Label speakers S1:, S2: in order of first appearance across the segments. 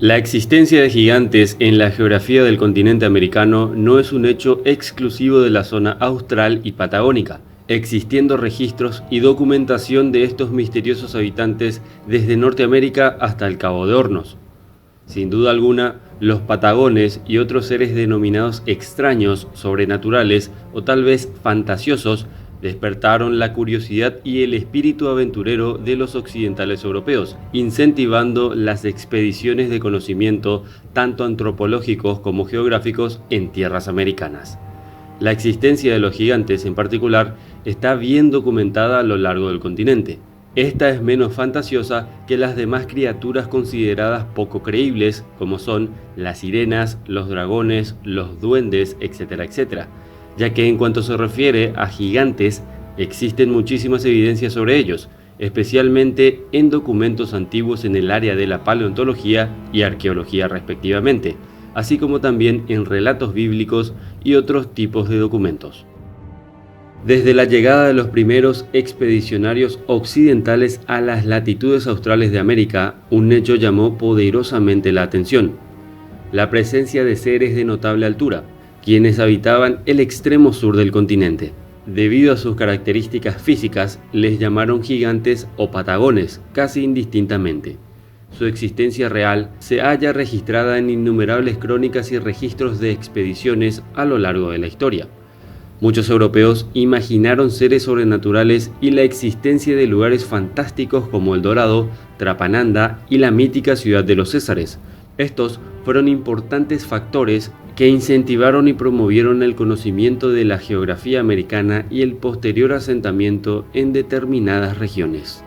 S1: La existencia de gigantes en la geografía del continente americano no es un hecho exclusivo de la zona austral y patagónica, existiendo registros y documentación de estos misteriosos habitantes desde Norteamérica hasta el Cabo de Hornos. Sin duda alguna, los patagones y otros seres denominados extraños, sobrenaturales o tal vez fantasiosos despertaron la curiosidad y el espíritu aventurero de los occidentales europeos, incentivando las expediciones de conocimiento tanto antropológicos como geográficos en tierras americanas. La existencia de los gigantes en particular está bien documentada a lo largo del continente. Esta es menos fantasiosa que las demás criaturas consideradas poco creíbles, como son las sirenas, los dragones, los duendes, etcétera, etcétera, ya que en cuanto se refiere a gigantes, existen muchísimas evidencias sobre ellos, especialmente en documentos antiguos en el área de la paleontología y arqueología respectivamente, así como también en relatos bíblicos y otros tipos de documentos. Desde la llegada de los primeros expedicionarios occidentales a las latitudes australes de América, un hecho llamó poderosamente la atención: la presencia de seres de notable altura, quienes habitaban el extremo sur del continente. Debido a sus características físicas, les llamaron gigantes o patagones, casi indistintamente. Su existencia real se halla registrada en innumerables crónicas y registros de expediciones a lo largo de la historia. Muchos europeos imaginaron seres sobrenaturales y la existencia de lugares fantásticos como El Dorado, Trapananda y la mítica ciudad de los Césares. Estos fueron importantes factores que incentivaron y promovieron el conocimiento de la geografía americana y el posterior asentamiento en determinadas regiones.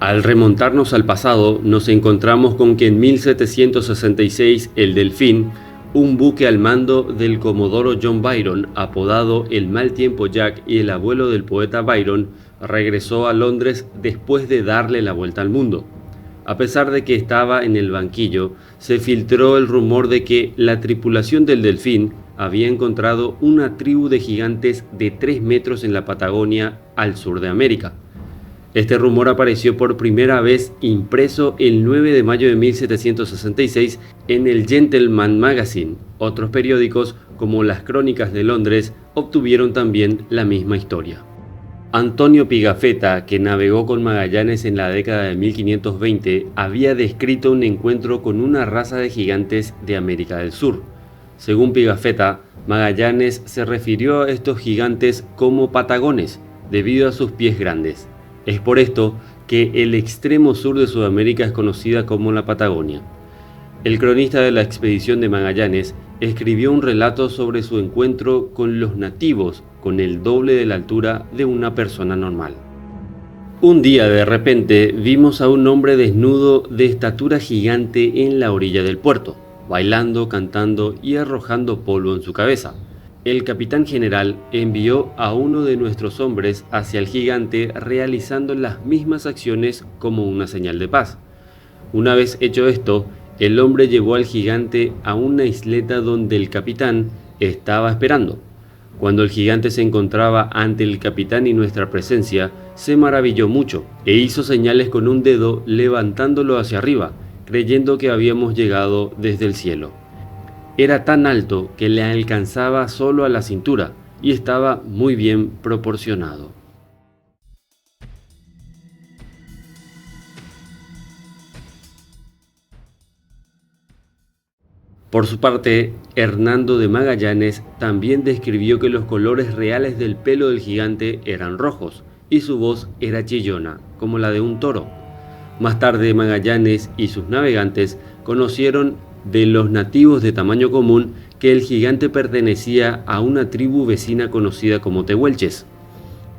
S1: Al remontarnos al pasado, nos encontramos con que en 1766 el Delfín, un buque al mando del comodoro John Byron, apodado el Mal Tiempo Jack y el abuelo del poeta Byron, regresó a Londres después de darle la vuelta al mundo. A pesar de que estaba en el banquillo, se filtró el rumor de que la tripulación del Delfín había encontrado una tribu de gigantes de 3 metros en la Patagonia, al sur de América. Este rumor apareció por primera vez impreso el 9 de mayo de 1766 en el Gentleman Magazine. Otros periódicos, como las Crónicas de Londres, obtuvieron también la misma historia. Antonio Pigafetta, que navegó con Magallanes en la década de 1520, había descrito un encuentro con una raza de gigantes de América del Sur. Según Pigafetta, Magallanes se refirió a estos gigantes como patagones, debido a sus pies grandes. Es por esto que el extremo sur de Sudamérica es conocida como la Patagonia. El cronista de la expedición de Magallanes escribió un relato sobre su encuentro con los nativos, con el doble de la altura de una persona normal. Un día, de repente, vimos a un hombre desnudo de estatura gigante en la orilla del puerto, bailando, cantando y arrojando polvo en su cabeza. El capitán general envió a uno de nuestros hombres hacia el gigante realizando las mismas acciones como una señal de paz. Una vez hecho esto, el hombre llevó al gigante a una isleta donde el capitán estaba esperando. Cuando el gigante se encontraba ante el capitán y nuestra presencia, se maravilló mucho e hizo señales con un dedo levantándolo hacia arriba, creyendo que habíamos llegado desde el cielo. Era tan alto que le alcanzaba solo a la cintura y estaba muy bien proporcionado. Por su parte, Hernando de Magallanes también describió que los colores reales del pelo del gigante eran rojos y su voz era chillona, como la de un toro. Más tarde, Magallanes y sus navegantes conocieron de los nativos de tamaño común que el gigante pertenecía a una tribu vecina conocida como tehuelches.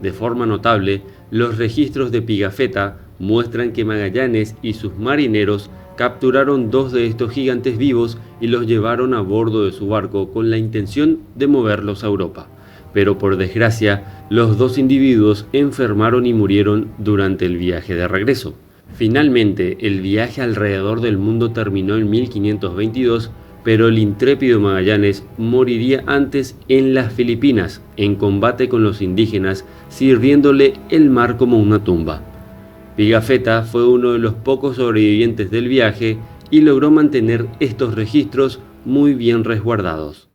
S1: De forma notable, los registros de Pigafetta muestran que Magallanes y sus marineros capturaron 2 de estos gigantes vivos y los llevaron a bordo de su barco con la intención de moverlos a Europa. Pero por desgracia, los 2 individuos enfermaron y murieron durante el viaje de regreso. Finalmente, el viaje alrededor del mundo terminó en 1522, pero el intrépido Magallanes moriría antes en las Filipinas, en combate con los indígenas, sirviéndole el mar como una tumba. Pigafetta fue uno de los pocos sobrevivientes del viaje y logró mantener estos registros muy bien resguardados.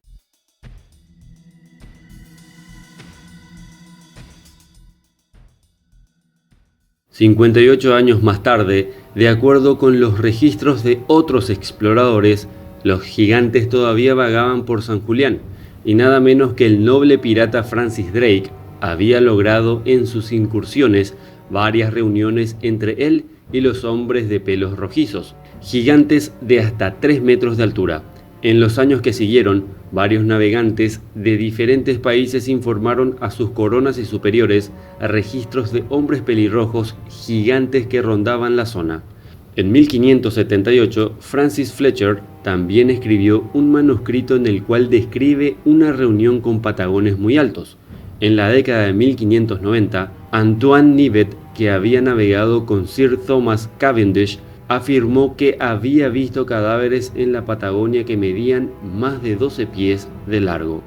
S1: 58 años más tarde, de acuerdo con los registros de otros exploradores, los gigantes todavía vagaban por San Julián, y nada menos que el noble pirata Francis Drake había logrado en sus incursiones varias reuniones entre él y los hombres de pelos rojizos, gigantes de hasta 3 metros de altura. En los años que siguieron, varios navegantes de diferentes países informaron a sus coronas y superiores registros de hombres pelirrojos gigantes que rondaban la zona. En 1578, Francis Fletcher también escribió un manuscrito en el cual describe una reunión con patagones muy altos. En la década de 1590, Antoine Nivet, que había navegado con Sir Thomas Cavendish, afirmó que había visto cadáveres en la Patagonia que medían más de 12 pies de largo.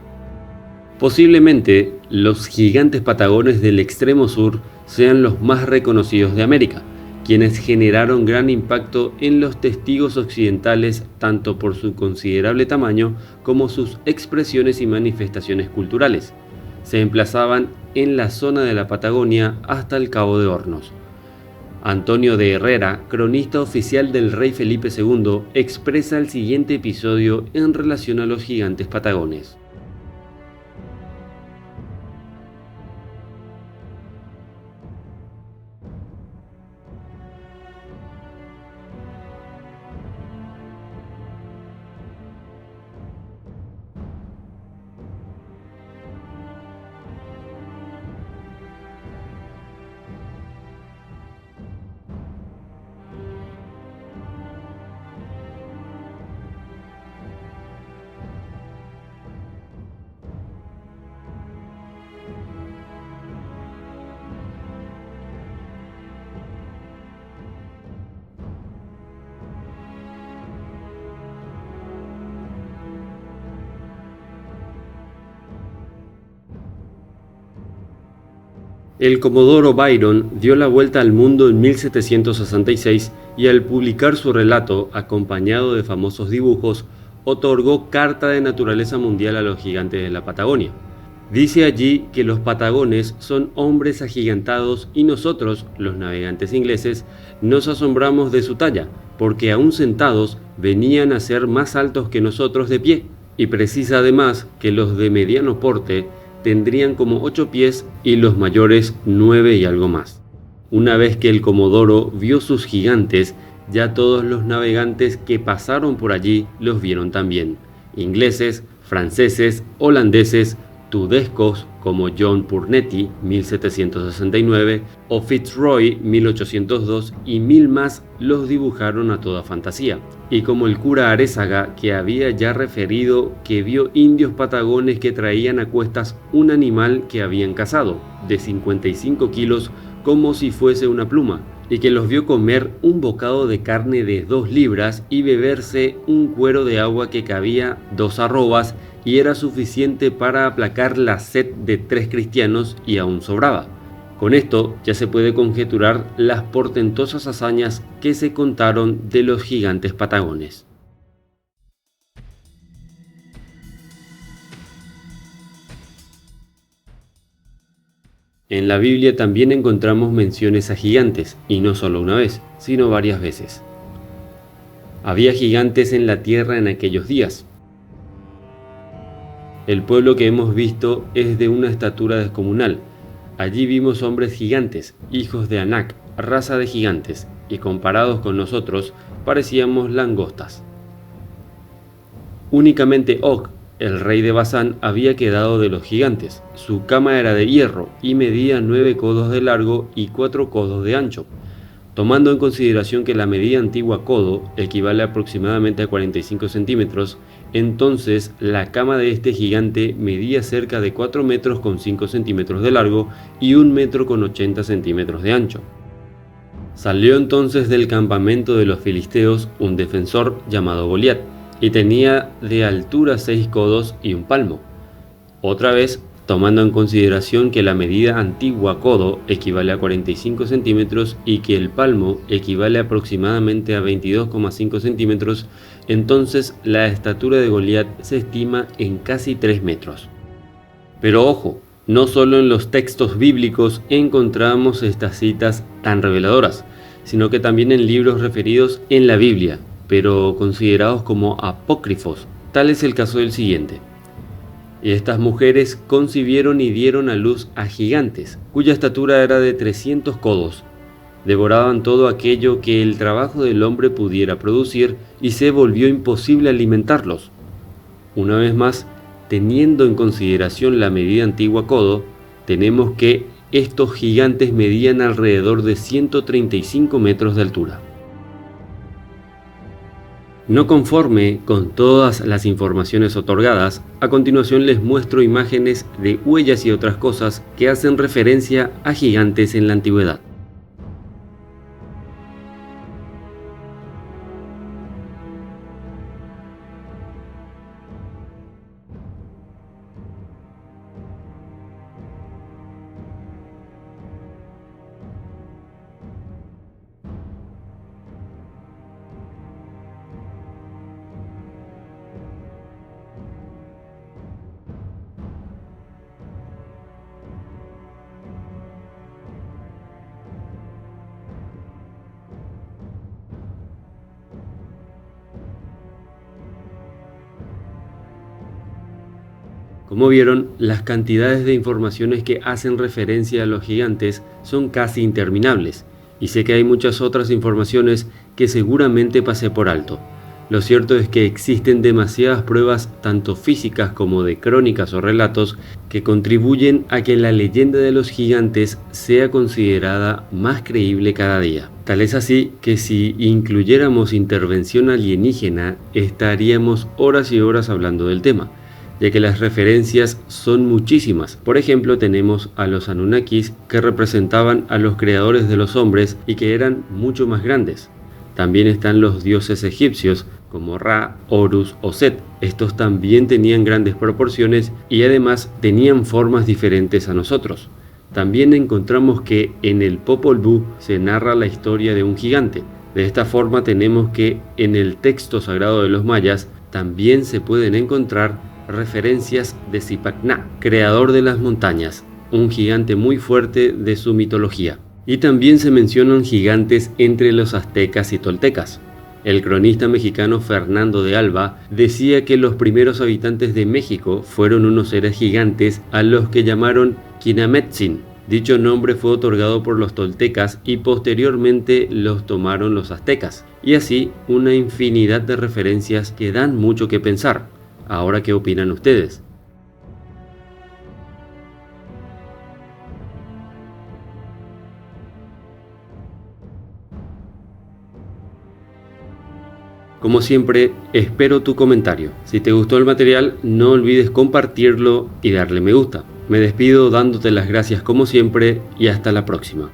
S1: Posiblemente los gigantes patagones del extremo sur sean los más reconocidos de América, quienes generaron gran impacto en los testigos occidentales tanto por su considerable tamaño como sus expresiones y manifestaciones culturales. Se emplazaban en la zona de la Patagonia hasta el Cabo de Hornos. Antonio de Herrera, cronista oficial del rey Felipe II, expresa el siguiente episodio en relación a los gigantes patagones. El comodoro Byron dio la vuelta al mundo en 1766 y al publicar su relato, acompañado de famosos dibujos, otorgó carta de naturaleza mundial a los gigantes de la Patagonia. Dice allí que los patagones son hombres agigantados y nosotros, los navegantes ingleses, nos asombramos de su talla, porque aún sentados venían a ser más altos que nosotros de pie, y precisa además que los de mediano porte tendrían como 8 pies y los mayores 9 y algo más. Una vez que el comodoro vio sus gigantes, ya todos los navegantes que pasaron por allí los vieron también. Ingleses, franceses, holandeses, tudescos como John Purnetti, 1769, o Fitzroy, 1802, y 1000 más los dibujaron a toda fantasía. Y como el cura Arézaga, que había ya referido que vio indios patagones que traían a cuestas un animal que habían cazado, de 55 kilos, como si fuese una pluma, y que los vio comer un bocado de carne de 2 libras y beberse un cuero de agua que cabía 2 arrobas y era suficiente para aplacar la sed de 3 cristianos y aún sobraba. Con esto ya se puede conjeturar las portentosas hazañas que se contaron de los gigantes patagones. En la Biblia también encontramos menciones a gigantes, y no solo una vez, sino varias veces. Había gigantes en la tierra en aquellos días. El pueblo que hemos visto es de una estatura descomunal. Allí vimos hombres gigantes, hijos de Anak, raza de gigantes, y comparados con nosotros, parecíamos langostas. Únicamente Og, el rey de Basán, había quedado de los gigantes. Su cama era de hierro y medía 9 codos de largo y 4 codos de ancho. Tomando en consideración que la medida antigua codo equivale aproximadamente a 45 centímetros, entonces la cama de este gigante medía cerca de 4 metros con 5 centímetros de largo y 1 metro con 80 centímetros de ancho. Salió entonces del campamento de los filisteos un defensor llamado Goliat, y tenía de altura 6 codos y 1 palmo. Otra vez tomando en consideración que la medida antigua codo equivale a 45 centímetros y que el palmo equivale aproximadamente a 22,5 centímetros, entonces la estatura de Goliat se estima en casi 3 metros. Pero ojo, no solo en los textos bíblicos encontramos estas citas tan reveladoras, sino que también en libros referidos en la Biblia, pero considerados como apócrifos. Tal es el caso del siguiente. Y estas mujeres concibieron y dieron a luz a gigantes, cuya estatura era de 300 codos. Devoraban todo aquello que el trabajo del hombre pudiera producir y se volvió imposible alimentarlos. Una vez más, teniendo en consideración la medida antigua codo, tenemos que estos gigantes medían alrededor de 135 metros de altura. No conforme con todas las informaciones otorgadas, a continuación les muestro imágenes de huellas y otras cosas que hacen referencia a gigantes en la antigüedad. Como vieron, las cantidades de informaciones que hacen referencia a los gigantes son casi interminables, y sé que hay muchas otras informaciones que seguramente pasé por alto. Lo cierto es que existen demasiadas pruebas, tanto físicas como de crónicas o relatos, que contribuyen a que la leyenda de los gigantes sea considerada más creíble cada día. Tal es así que si incluyéramos intervención alienígena, estaríamos horas y horas hablando del tema, ya que las referencias son muchísimas. Por ejemplo, tenemos a los Anunnakis, que representaban a los creadores de los hombres y que eran mucho más grandes. También están los dioses egipcios, como Ra, Horus o Set. Estos también tenían grandes proporciones y además tenían formas diferentes a nosotros. También encontramos que en el Popol Vuh se narra la historia de un gigante. De esta forma tenemos que en el texto sagrado de los mayas también se pueden encontrar referencias de Zipac Na, creador de las montañas, un gigante muy fuerte de su mitología. Y también se mencionan gigantes entre los aztecas y toltecas. El cronista mexicano Fernando de Alba decía que los primeros habitantes de México fueron unos seres gigantes a los que llamaron Quinametzin. Dicho nombre fue otorgado por los toltecas y posteriormente los tomaron los aztecas. Y así una infinidad de referencias que dan mucho que pensar. Ahora, ¿qué opinan ustedes? Como siempre, espero tu comentario. Si te gustó el material, no olvides compartirlo y darle me gusta. Me despido dándote las gracias como siempre y hasta la próxima.